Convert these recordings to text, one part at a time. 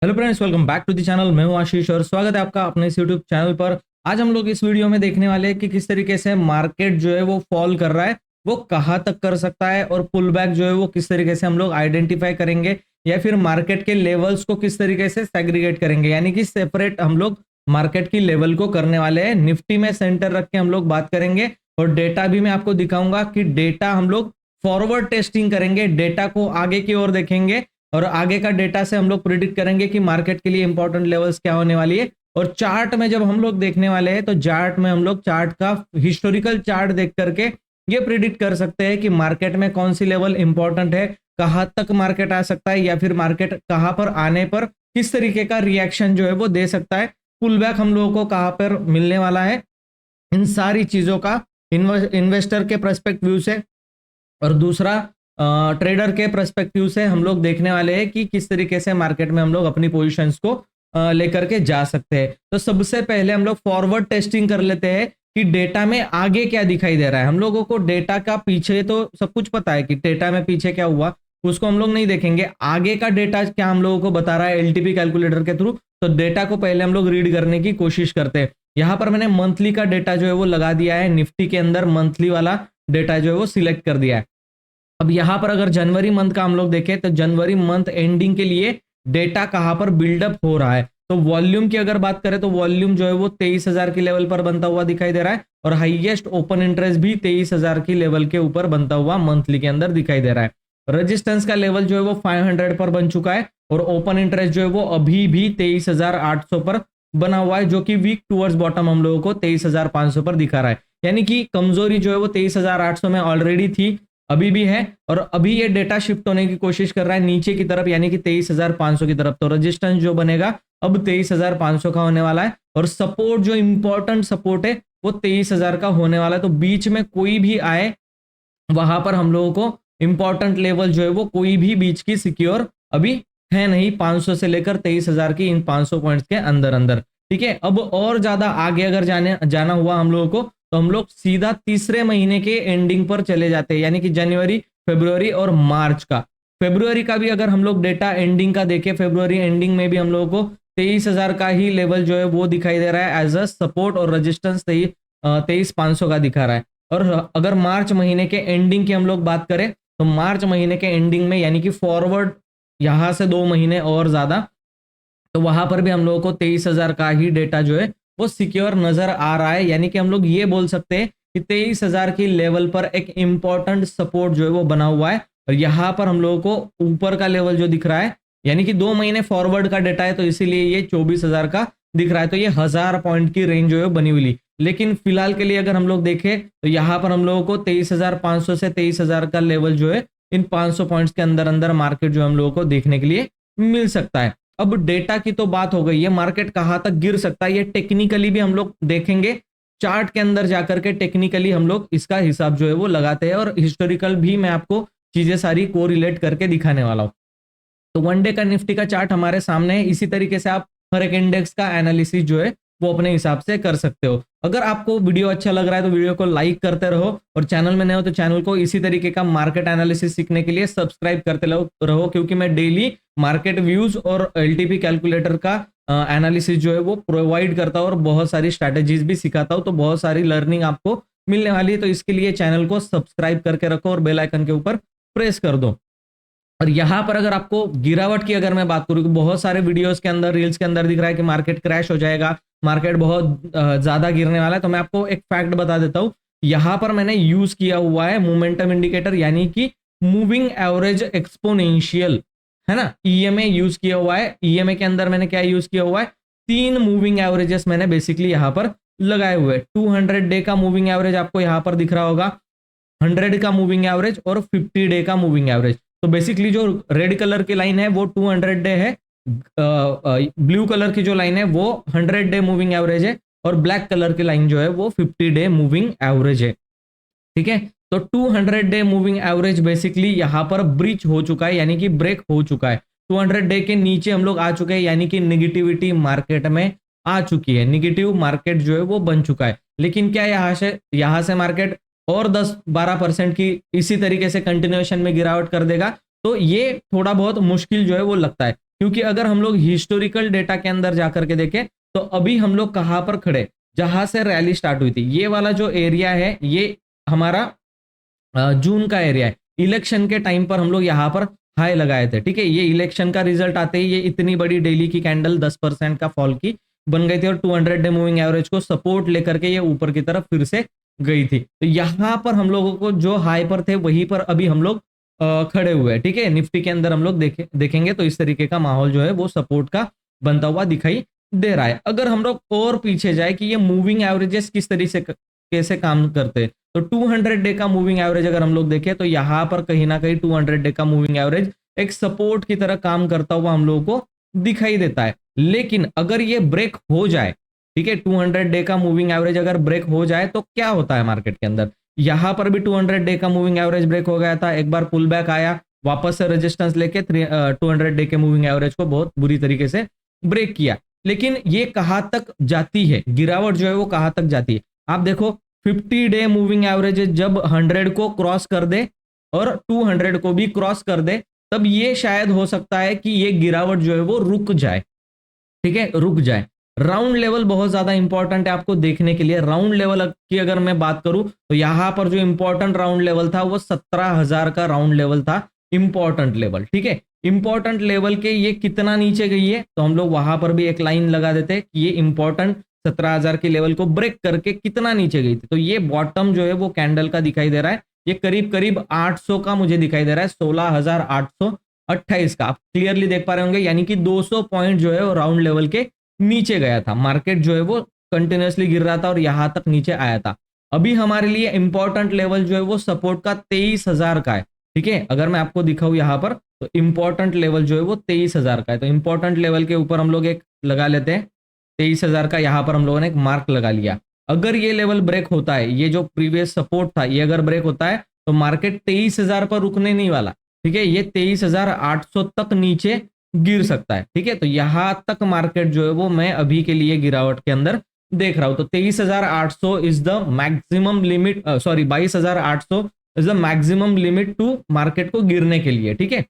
Hello friends, welcome back to the channel. मैं हूं आशीष और स्वागत है आपका अपने इस यूट्यूब चैनल पर। आज हम लोग इस वीडियो में देखने वाले हैं कि किस तरीके से मार्केट जो है वो फॉल कर रहा है, वो कहां तक कर सकता है, और पुल बैक जो है वो किस तरीके से हम लोग आइडेंटिफाई करेंगे, या फिर मार्केट के लेवल्स को किस तरीके से सेग्रीगेट करेंगे, यानी कि सेपरेट हम लोग मार्केट की लेवल को करने वाले हैं। निफ्टी में सेंटर रख के हम लोग बात करेंगे, और डेटा भी मैं आपको दिखाऊंगा कि डेटा हम लोग फॉरवर्ड टेस्टिंग करेंगे, डेटा को आगे की ओर देखेंगे और आगे का डेटा से हम लोग प्रिडिक्ट करेंगे कि मार्केट के लिए इंपॉर्टेंट लेवल्स क्या होने वाली है। और चार्ट में जब हम लोग देखने वाले हैं तो चार्ट में हम लोग चार्ट का हिस्टोरिकल चार्ट देख करके ये प्रिडिक्ट कर सकते हैं कि मार्केट में कौन सी लेवल इंपॉर्टेंट है, कहां तक मार्केट आ सकता है, या फिर मार्केट कहां पर आने पर किस तरीके का रिएक्शन जो है वो दे सकता है, पुल बैक हम लोगों को कहां पर मिलने वाला है। इन सारी चीजों का इन्वेस्टर के पर्सपेक्टिव से और दूसरा ट्रेडर के पर्सपेक्टिव से हम लोग देखने वाले हैं कि किस तरीके से मार्केट में हम लोग अपनी पोजीशंस को लेकर के जा सकते हैं। तो सबसे पहले हम लोग फॉरवर्ड टेस्टिंग कर लेते हैं कि डेटा में आगे क्या दिखाई दे रहा है। हम लोगों को डेटा का पीछे तो सब कुछ पता है कि डेटा में पीछे क्या हुआ, उसको हम लोग नहीं देखेंगे। आगे का डेटा क्या हम लोगों को बता रहा है एलटीपी कैलकुलेटर के थ्रू, तो डेटा को पहले हम लोग रीड करने की कोशिश करते हैं। यहाँ पर मैंने मंथली का डेटा जो है वो लगा दिया है, निफ्टी के अंदर मंथली वाला डेटा जो है वो सिलेक्ट कर दिया है। अब यहां पर अगर जनवरी मंथ का हम लोग देखें तो जनवरी मंथ एंडिंग के लिए डेटा कहां पर बिल्डअप हो रहा है, तो वॉल्यूम की अगर बात करें तो वॉल्यूम जो है वो 23,000 की लेवल पर बनता हुआ दिखाई दे रहा है, और हाईएस्ट ओपन इंटरेस्ट भी 23,000 की लेवल के ऊपर बनता हुआ मंथली के अंदर दिखाई दे रहा है। रेजिस्टेंस का लेवल जो है वो 500 पर बन चुका है, और ओपन इंटरेस्ट जो है वो अभी भी 23,800 पर बना हुआ है, जो कि वीक टूवर्ड्स बॉटम हम लोगों को 23,500 पर दिखा रहा है। यानी कि कमजोरी जो है वो 23,800 में ऑलरेडी थी, अभी भी है, और अभी ये डेटा शिफ्ट होने की कोशिश कर रहा है नीचे की तरफ, यानी कि 23,500 की तरफ। तो रेजिस्टेंस जो बनेगा अब 23,500 का होने वाला है, और सपोर्ट जो इंपॉर्टेंट सपोर्ट है वो 23,000 का होने वाला है। तो बीच में कोई भी आए वहां पर हम लोगों को इंपॉर्टेंट लेवल जो है वो कोई भी बीच की सिक्योर अभी है नहीं, 500 से लेकर 23,000 की इन 500 पॉइंट्स के अंदर अंदर। ठीक है, अब और ज्यादा आगे अगर जाना हुआ हम लोगों को, तो हम लोग सीधा तीसरे महीने के एंडिंग पर चले जाते हैं, यानी कि जनवरी, फरवरी और मार्च का। फरवरी का भी अगर हम लोग डेटा एंडिंग का देखें, फरवरी एंडिंग में भी हम लोगों को 23,000 का ही लेवल जो है वो दिखाई दे रहा है एज अ सपोर्ट, और रेजिस्टेंस 23,500 का दिखा रहा है। और अगर मार्च महीने के एंडिंग की हम लोग बात करें तो मार्च महीने के एंडिंग में, यानी कि फॉरवर्ड यहां से 2 महीने और ज्यादा, तो वहां पर भी हम लोगों को 23,000 का ही डेटा जो है वो सिक्योर नजर आ रहा है। यानी कि हम लोग ये बोल सकते हैं कि 23,000 की लेवल पर एक इंपॉर्टेंट सपोर्ट जो है वो बना हुआ है, और यहां पर हम लोगों को ऊपर का लेवल जो दिख रहा है, यानी कि 2 महीने फॉरवर्ड का डेटा है, तो इसीलिए ये 24,000 का दिख रहा है। तो ये 1000 पॉइंट की रेंज जो है बनी हुई। लेकिन फिलहाल के लिए अगर हम लोग देखें तो यहाँ पर हम लोगों को 23,500 से 23,000 का लेवल जो है इन 500 पॉइंट्स के अंदर अंदर मार्केट जो हम लोगों को देखने के लिए मिल सकता है। अब डेटा की तो बात हो गई है, मार्केट कहां तक गिर सकता है ये टेक्निकली भी हम लोग देखेंगे। चार्ट के अंदर जाकर के टेक्निकली हम लोग इसका हिसाब जो है वो लगाते हैं, और हिस्टोरिकल भी मैं आपको चीजें सारी को रिलेट करके दिखाने वाला हूं। तो वन डे का निफ्टी का चार्ट हमारे सामने है। इसी तरीके से आप हर एक इंडेक्स का एनालिसिस जो है वो अपने हिसाब से कर सकते हो। अगर आपको वीडियो अच्छा लग रहा है तो वीडियो को लाइक करते रहो, और चैनल में नए हो तो चैनल को इसी तरीके का मार्केट एनालिसिस सीखने के लिए सब्सक्राइब करते रहो, क्योंकि मैं डेली मार्केट व्यूज और एलटीपी कैलकुलेटर का एनालिसिस जो है वो प्रोवाइड करता हूँ, और बहुत सारी स्ट्रैटेजीज भी सिखाता हूँ। तो बहुत सारी लर्निंग आपको मिलने वाली है, तो इसके लिए चैनल को सब्सक्राइब करके रखो और बेल आइकन के ऊपर प्रेस कर दो। और यहां पर अगर आपको गिरावट की अगर मैं बात करूं, बहुत सारे वीडियोस के अंदर, रील्स के अंदर दिख रहा है कि मार्केट क्रैश हो जाएगा, मार्केट बहुत ज्यादा गिरने वाला है, तो मैं आपको एक फैक्ट बता देता हूं। यहां पर मैंने यूज किया हुआ है मोमेंटम इंडिकेटर, यानी कि मूविंग एवरेज एक्सपोनेंशियल, है ना, ईएमए यूज किया हुआ है। ईएमए के अंदर मैंने क्या यूज किया हुआ है, 3 मूविंग एवरेजेस मैंने बेसिकली यहां पर लगाए हुए। 200 डे का मूविंग एवरेज आपको यहां पर दिख रहा होगा, 100 का मूविंग एवरेज और 50 डे का मूविंग एवरेज। तो बेसिकली जो रेड कलर की लाइन है वो 200 डे है, ब्लू कलर की जो लाइन है वो 100 डे मूविंग एवरेज है, और ब्लैक कलर की लाइन जो है वो 50 डे मूविंग एवरेज है। ठीक है, तो 200 डे मूविंग एवरेज बेसिकली यहां पर ब्रीच हो चुका है, यानी कि ब्रेक हो चुका है। 200 डे के नीचे हम लोग आ चुके हैं, यानी कि निगेटिविटी मार्केट में आ चुकी है, निगेटिव मार्केट जो है वो बन चुका है। लेकिन क्या यहां से मार्केट और 10-12% की इसी तरीके से कंटिन्यूएशन में गिरावट कर देगा, तो ये थोड़ा बहुत मुश्किल जो है वो लगता है। क्योंकि अगर हम लोग हिस्टोरिकल डेटा के अंदर जाकर के देखें तो अभी हम लोग कहां पर खड़े, जहां से रैली स्टार्ट हुई थी, ये वाला जो एरिया है ये हमारा जून का एरिया है। इलेक्शन के टाइम पर हम लोग यहाँ पर हाई लगाए थे, ठीक है। ये इलेक्शन का रिजल्ट आते ही ये इतनी बड़ी डेली की कैंडल 10% का फॉल की बन गई थी और 200 डे मूविंग एवरेज को सपोर्ट लेकर के ये ऊपर की तरफ फिर से गई थी। तो यहाँ पर हम लोगों को जो हाई पर थे वहीं पर अभी हम लोग खड़े हुए हैं, ठीक है। निफ्टी के अंदर हम लोग देखेंगे तो इस तरीके का माहौल जो है वो सपोर्ट का बनता हुआ दिखाई दे रहा है। अगर हम लोग और पीछे जाए कि ये मूविंग एवरेजेस किस तरीके से कैसे काम करते हैं, तो 200 डे का मूविंग एवरेज अगर हम लोग देखें तो यहाँ पर कहीं ना कहीं 200 डे का मूविंग एवरेज एक सपोर्ट की तरह काम करता हुआ हम लोगों को दिखाई देता है। लेकिन अगर ये ब्रेक हो जाए, ठीक है, 200 डे का मूविंग एवरेज अगर ब्रेक हो जाए तो क्या होता है मार्केट के अंदर। यहां पर भी 200 डे का मूविंग एवरेज ब्रेक हो गया था, एक बार पुल बैक आया, वापस से रेजिस्टेंस लेके 200 डे के मूविंग एवरेज को बहुत बुरी तरीके से ब्रेक किया। लेकिन ये कहां तक जाती है, गिरावट जो है वो कहां तक जाती है, आप देखो 50 डे मूविंग एवरेज जब 100 को क्रॉस कर दे और 200 को भी क्रॉस कर दे, तब ये शायद हो सकता है कि ये गिरावट जो है वो रुक जाए, ठीक है, रुक जाए। राउंड लेवल बहुत ज्यादा इंपॉर्टेंट है आपको देखने के लिए। राउंड लेवल की अगर मैं बात करूं तो यहां पर जो इंपॉर्टेंट राउंड लेवल था वो 17,000 का राउंड लेवल था, इंपॉर्टेंट लेवल, ठीक है। इंपॉर्टेंट लेवल के ये कितना नीचे गई है तो हम लोग वहां पर भी एक लाइन लगा देते हैं कि ये इंपॉर्टेंट 17,000 के लेवल को ब्रेक करके कितना नीचे गई थी। तो ये बॉटम जो है वो कैंडल का दिखाई दे रहा है, ये करीब करीब 800 का मुझे दिखाई दे रहा है, 16,828 का आप क्लियरली देख पा रहे होंगे। यानी कि 200 पॉइंट जो है वो राउंड लेवल के नीचे गया था। मार्केट जो है वो कंटिन्यूअसली गिर रहा था और यहां तक नीचे आया था। अभी हमारे लिए इंपॉर्टेंट लेवल जो है वो सपोर्ट का 23,000 का है, ठीक है। अगर मैं आपको दिखाऊं यहां पर तो इंपॉर्टेंट लेवल जो है वो 23,000 का है। तो इंपॉर्टेंट लेवल के ऊपर हम लोग एक लगा लेते हैं 23,000 का, यहां पर हम लोगों ने एक मार्क लगा लिया। अगर ये लेवल ब्रेक होता है, ये जो प्रीवियस सपोर्ट था ये अगर ब्रेक होता है तो मार्केट 23,000 पर रुकने नहीं वाला, ठीक है। ये 23,800 तक नीचे गिर सकता है, ठीक है। तो यहां तक मार्केट जो है वो मैं अभी के लिए गिरावट के अंदर देख रहा हूं। तो 23,800 is the maximum limit, sorry 22,800 is the maximum limit to market को गिरने के लिए, ठीक है।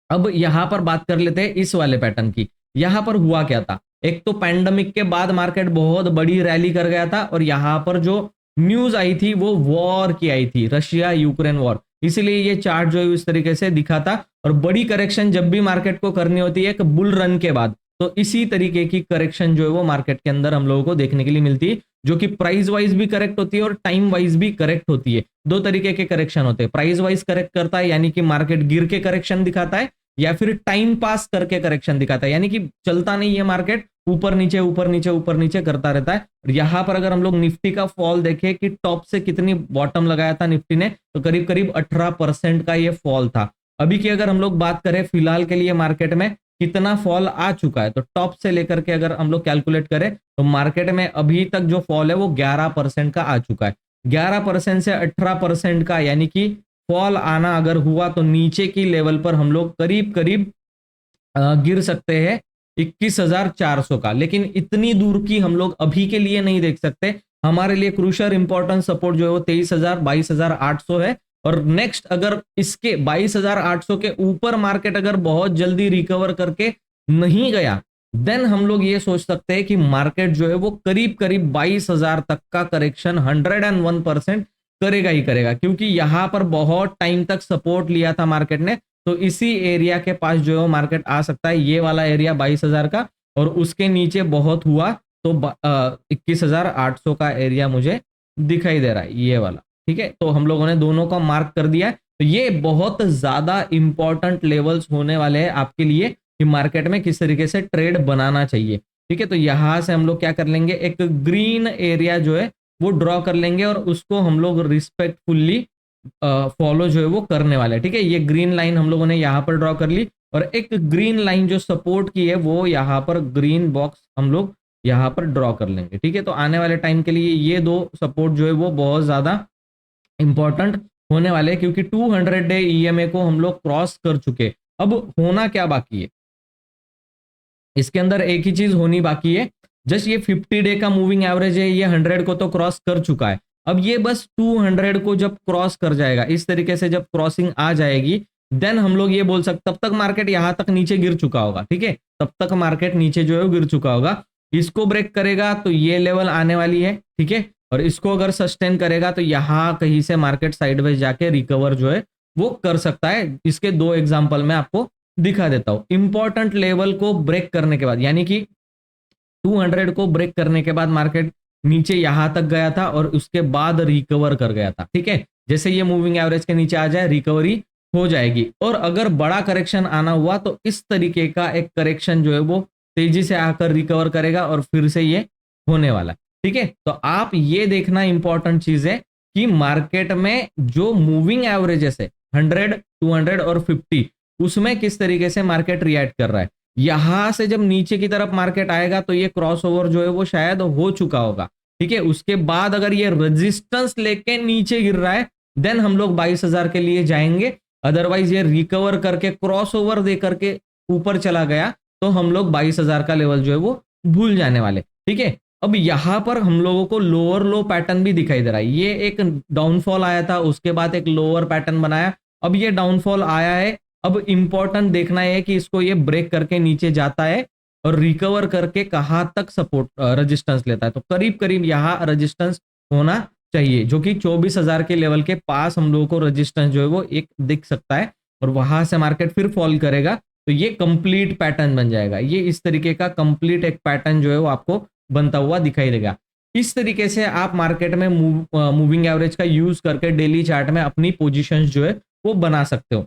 अब यहां पर बात कर लेते हैं इस वाले पैटर्न की। यहां पर हुआ क्या था, एक तो पैंडेमिक के बाद मार्केट बहुत बड़ी रैली कर गया था और यहां पर जो न्यूज आई थी वो वॉर की आई थी, रशिया यूक्रेन वॉर, इसलिए ये चार्ट जो है इस तरीके से दिखा था। और बड़ी करेक्शन जब भी मार्केट को करनी होती है एक बुल रन के बाद, तो इसी तरीके की करेक्शन जो है वो मार्केट के अंदर हम लोगों को देखने के लिए मिलती है, जो कि प्राइस वाइज भी करेक्ट होती है और टाइम वाइज भी करेक्ट होती है। दो तरीके के करेक्शन होते हैं, प्राइस वाइज करेक्ट करता है यानी कि मार्केट गिर के करेक्शन दिखाता है, या फिर टाइम पास करके करेक्शन दिखाता है, यानी कि चलता नहीं है मार्केट, ऊपर नीचे ऊपर नीचे ऊपर नीचे करता रहता है। और यहां पर अगर हम लोग निफ्टी का फॉल देखें कि टॉप से कितनी बॉटम लगाया था निफ्टी ने, तो करीब करीब 18% का ये फॉल था। अभी की अगर हम लोग बात करें फिलहाल के लिए मार्केट में कितना फॉल आ चुका है, तो टॉप से लेकर के अगर हम लोग कैलकुलेट करें तो मार्केट में अभी तक जो फॉल है वो 11% का आ चुका है। 11% से 18% का, यानी कि फॉल आना अगर हुआ तो नीचे की लेवल पर हम लोग करीब करीब गिर सकते हैं 21,400 का। लेकिन इतनी दूर की हम लोग अभी के लिए नहीं देख सकते। हमारे लिए क्रूशियल इंपॉर्टेंट सपोर्ट जो है वो 23,000 22,800 है। और नेक्स्ट अगर इसके 22,800 के ऊपर मार्केट अगर बहुत जल्दी रिकवर करके नहीं गया, देन हम लोग ये सोच सकते हैं कि मार्केट जो है वो करीब करीब 22,000 तक का करेक्शन 101% करेगा ही करेगा, क्योंकि यहां पर बहुत टाइम तक सपोर्ट लिया था मार्केट ने। तो इसी एरिया के पास जो है मार्केट आ सकता है, ये वाला एरिया 22,000 का, और उसके नीचे बहुत हुआ तो 21,800 का एरिया मुझे दिखाई दे रहा है, ये वाला, ठीक है। तो हम लोगों ने दोनों का मार्क कर दिया है। तो ये बहुत ज्यादा इंपॉर्टेंट लेवल्स होने वाले हैं आपके लिए कि मार्केट में किस तरीके से ट्रेड बनाना चाहिए, ठीक है। तो यहां से हम लोग क्या कर लेंगे, एक ग्रीन एरिया जो है वो ड्रॉ कर लेंगे और उसको हम लोग रिस्पेक्टफुल्ली फॉलो जो है वो करने वाले हैं, ठीक है। ये ग्रीन लाइन हम लोगों ने यहाँ पर ड्रॉ कर ली, और एक ग्रीन लाइन जो सपोर्ट की है वो यहाँ पर ग्रीन बॉक्स हम लोग यहाँ पर ड्रॉ कर लेंगे, ठीक है। तो आने वाले टाइम के लिए ये दो सपोर्ट जो है वो बहुत ज्यादा इंपॉर्टेंट होने वाले हैं, क्योंकि 200 डे ईएमए को हम लोग क्रॉस कर चुके। अब होना क्या बाकी है, इसके अंदर एक ही चीज होनी बाकी है, जस्ट ये 50 डे का मूविंग एवरेज है, ये 100 को तो क्रॉस कर चुका है। अब ये बस 200 को जब क्रॉस कर जाएगा, इस तरीके से जब क्रॉसिंग आ जाएगी, देन हम लोग ये बोल सकते, तब तक मार्केट यहां तक नीचे गिर चुका होगा, ठीक है, तब तक मार्केट नीचे जो है वो गिर चुका होगा। इसको ब्रेक करेगा तो ये लेवल आने वाली है, ठीक है, और इसको अगर सस्टेन करेगा तो यहां कहीं से मार्केट साइडवेज जाके रिकवर जो है वो कर सकता है। इसके दो एग्जांपल मैं आपको दिखा देता हूं। इंपॉर्टेंट लेवल को ब्रेक करने के बाद, यानी कि 200 को ब्रेक करने के बाद मार्केट नीचे यहां तक गया था और उसके बाद रिकवर कर गया था, ठीक है। जैसे ये मूविंग एवरेज के नीचे आ जाए रिकवरी हो जाएगी। और अगर बड़ा करेक्शन आना हुआ तो इस तरीके का एक करेक्शन जो है वो तेजी से आकर रिकवर करेगा और फिर से ये होने वाला है, ठीक है। तो आप ये देखना इंपॉर्टेंट चीज है कि मार्केट में जो मूविंग एवरेजेस है 100, 200 और 50, उसमें किस तरीके से मार्केट रिएक्ट कर रहा है। यहां से जब नीचे की तरफ मार्केट आएगा तो ये क्रॉसओवर जो है वो शायद हो चुका होगा, ठीक है। उसके बाद अगर ये रेजिस्टेंस लेके नीचे गिर रहा है देन हम लोग 22,000 के लिए जाएंगे। अदरवाइज ये रिकवर करके क्रॉसओवर दे करके ऊपर चला गया तो हम लोग 22,000 का लेवल जो है वो भूल जाने वाले, ठीक है। अब यहां पर हम लोगों को लोअर लो पैटर्न भी दिखाई दे रहा है। ये एक डाउनफॉल आया था, उसके बाद एक लोअर पैटर्न बनाया, अब ये डाउनफॉल आया है। अब इंपॉर्टेंट देखना है कि इसको ये ब्रेक करके नीचे जाता है और रिकवर करके कहां तक सपोर्ट रेजिस्टेंस लेता है। तो करीब करीब यहां रेजिस्टेंस होना चाहिए, जो कि 24,000 के लेवल के पास हम लोगों को रेजिस्टेंस जो है वो एक दिख सकता है। और वहां से मार्केट फिर फॉल करेगा तो ये कंप्लीट पैटर्न बन जाएगा। ये इस तरीके का कंप्लीट एक पैटर्न जो है वो आपको बनता हुआ दिखाई देगा। इस तरीके से आप मार्केट में मूविंग एवरेज का यूज करके डेली चार्ट में अपनी पोजीशंस जो है वो बना सकते हो।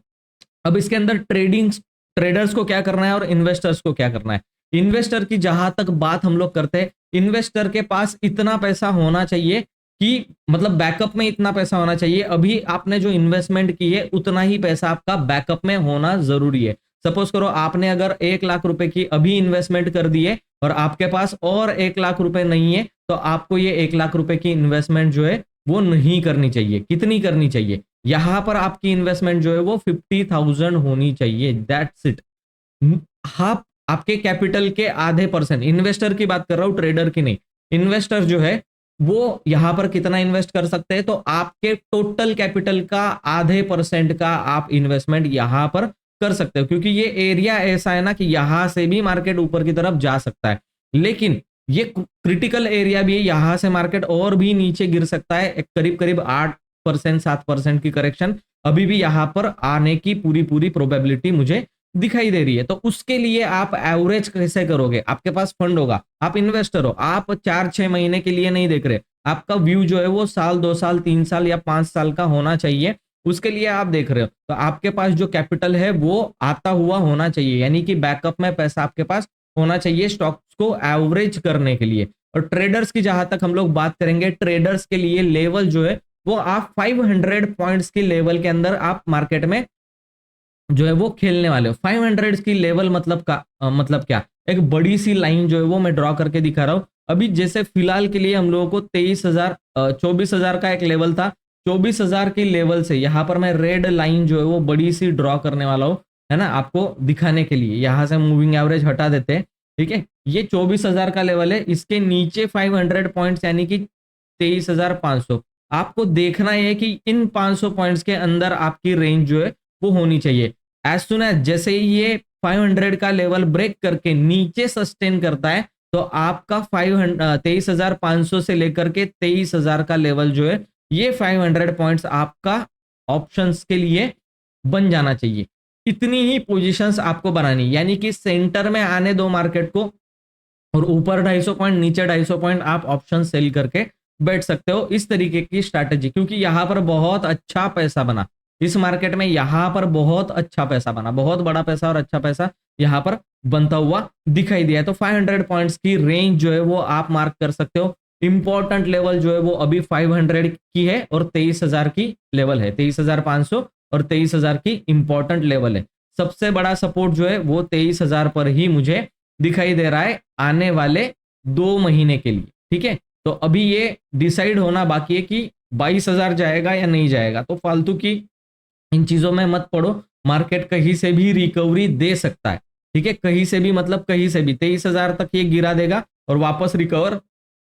अब इसके अंदर ट्रेडर्स को क्या करना है और इन्वेस्टर्स को क्या करना है। इन्वेस्टर की जहां तक बात हम लोग करते हैं, इन्वेस्टर के पास इतना पैसा होना चाहिए कि मतलब बैकअप में इतना पैसा होना चाहिए। अभी आपने जो इन्वेस्टमेंट की है उतना ही पैसा आपका बैकअप में होना जरूरी है। सपोज करो आपने अगर 1 लाख रुपए की अभी इन्वेस्टमेंट कर दी है और आपके पास और 1 लाख रुपए नहीं है, तो आपको ये 1 लाख रुपए की इन्वेस्टमेंट जो है वो नहीं करनी चाहिए। कितनी करनी चाहिए, यहां पर आपकी इन्वेस्टमेंट जो है वो 50,000 होनी चाहिए, दैट्स इट। आप आपके कैपिटल के आधे परसेंट, इन्वेस्टर की बात कर रहा हूं, ट्रेडर की नहीं। इन्वेस्टर जो है वो यहां पर कितना इन्वेस्ट कर सकते हैं, तो आपके टोटल कैपिटल का आधे परसेंट का आप इन्वेस्टमेंट यहां पर कर सकते हो, क्योंकि ये एरिया ऐसा है ना कि यहां से भी मार्केट ऊपर की तरफ जा सकता है, लेकिन ये क्रिटिकल एरिया भी है, यहां से मार्केट और भी नीचे गिर सकता है। एक करीब करीब 8%, 7% की करेक्शन अभी भी यहां पर आने की पूरी पूरी प्रोबेबिलिटी मुझे दिखाई दे रही है। तो उसके लिए आप एवरेज कैसे करोगे, आपके पास फंड होगा, आप इन्वेस्टर हो, आप 4-6 महीने के लिए नहीं देख रहे, आपका व्यू जो है वो साल, 2 साल, 3 साल या 5 साल का होना चाहिए, उसके लिए आप देख रहे हो। तो आपके पास जो कैपिटल है वो आता हुआ होना चाहिए, यानी कि बैकअप में पैसा आपके पास होना चाहिए स्टॉक्स को एवरेज करने के लिए। और ट्रेडर्स की जहां तक हम लोग बात करेंगे, ट्रेडर्स के लिए लेवल जो है वो आप 500 पॉइंट्स की लेवल के अंदर आप मार्केट में जो है वो खेलने वाले हो। 500 की लेवल मतलब क्या, एक बड़ी सी लाइन जो है वो मैं ड्रॉ करके दिखा रहा हूं। अभी जैसे फिलहाल के लिए हम लोगों को 24,000 का एक लेवल था, 24,000 की लेवल से यहां पर मैं रेड लाइन जो है वो बड़ी सी ड्रॉ करने वाला हूं, है ना, आपको दिखाने के लिए। यहां से मूविंग एवरेज हटा देते हैं, ठीक है। ये 24,000 का लेवल है, इसके नीचे 500 पॉइंट्स यानी कि 23,500। आपको देखना है कि इन 500 पॉइंट्स के अंदर आपकी रेंज जो है वो होनी चाहिए। एज सुन एज जैसे ही ये 500 का लेवल ब्रेक करके नीचे सस्टेन करता है तो आपका 23,500 से लेकर के 23,000 का लेवल जो है ये 500 पॉइंट्स आपका ऑप्शंस के लिए बन जाना चाहिए। इतनी ही पोजीशंस आपको बनानी, यानी कि सेंटर में आने दो मार्केट को और ऊपर 250 पॉइंट, नीचे 250 पॉइंट आप ऑप्शन सेल करके बैठ सकते हो। इस तरीके की स्ट्रैटेजी, क्योंकि यहां पर बहुत अच्छा पैसा बना इस मार्केट में, यहां पर बहुत अच्छा पैसा बना, बहुत बड़ा पैसा और अच्छा पैसा यहां पर बनता हुआ दिखाई दिया है। तो 500 पॉइंट्स की रेंज जो है वो आप मार्क कर सकते हो। इंपॉर्टेंट लेवल जो है वो अभी 500 की है और 23,000 की लेवल है, 23,500 और 23,000 की इंपॉर्टेंट लेवल है। सबसे बड़ा सपोर्ट जो है वो 23,000 पर ही मुझे दिखाई दे रहा है आने वाले 2 महीने के लिए, ठीक है। तो अभी ये डिसाइड होना बाकी है कि 22,000 जाएगा या नहीं जाएगा। तो फालतू की इन चीजों में मत पड़ो, मार्केट कहीं से भी रिकवरी दे सकता है, ठीक है, कहीं से भी, मतलब कहीं से भी 23,000 तक ये गिरा देगा और वापस रिकवर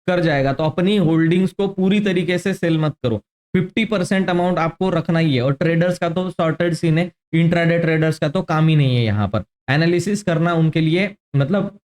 कर जाएगा। तो अपनी होल्डिंग्स को पूरी तरीके से सेल मत करो, 50% अमाउंट आपको रखना ही है। और ट्रेडर्स का तो सॉर्टेड सीन है, इंट्राडे ट्रेडर्स का तो काम ही नहीं है यहाँ पर। एनालिसिस करना उनके लिए मतलब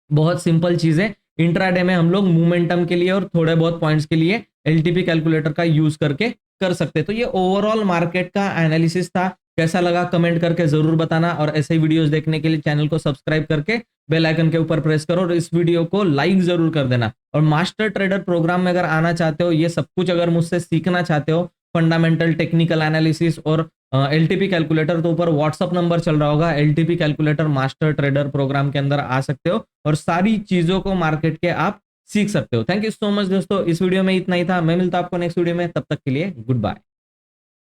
बहुत सिंपल चीज है। इंट्राडे में हम लोग मोमेंटम के लिए और थोड़े बहुत पॉइंट्स के लिए एलटीपी कैलकुलेटर का यूज करके कर सकते। तो ये ओवरऑल मार्केट का एनालिसिस था। कैसा लगा कमेंट करके जरूर बताना, और ऐसे ही वीडियोस देखने के लिए चैनल को सब्सक्राइब करके बेल आइकन के ऊपर प्रेस करो और इस वीडियो को लाइक जरूर कर देना। और मास्टर ट्रेडर प्रोग्राम में अगर आना चाहते हो, ये सब कुछ अगर मुझसे सीखना चाहते हो, फंडामेंटल टेक्निकल एनालिसिस और एलटीपी कैलकुलेटर, तो ऊपर व्हाट्सअप नंबर चल रहा होगा, LTP calculator master trader program के अंदर आ सकते हो और सारी चीजों को मार्केट के आप सीख सकते हो। थैंक यू सो मच दोस्तों, इस वीडियो में इतना ही था। मैं मिलता आपको नेक्स्ट वीडियो में, तब तक के लिए गुड बाय।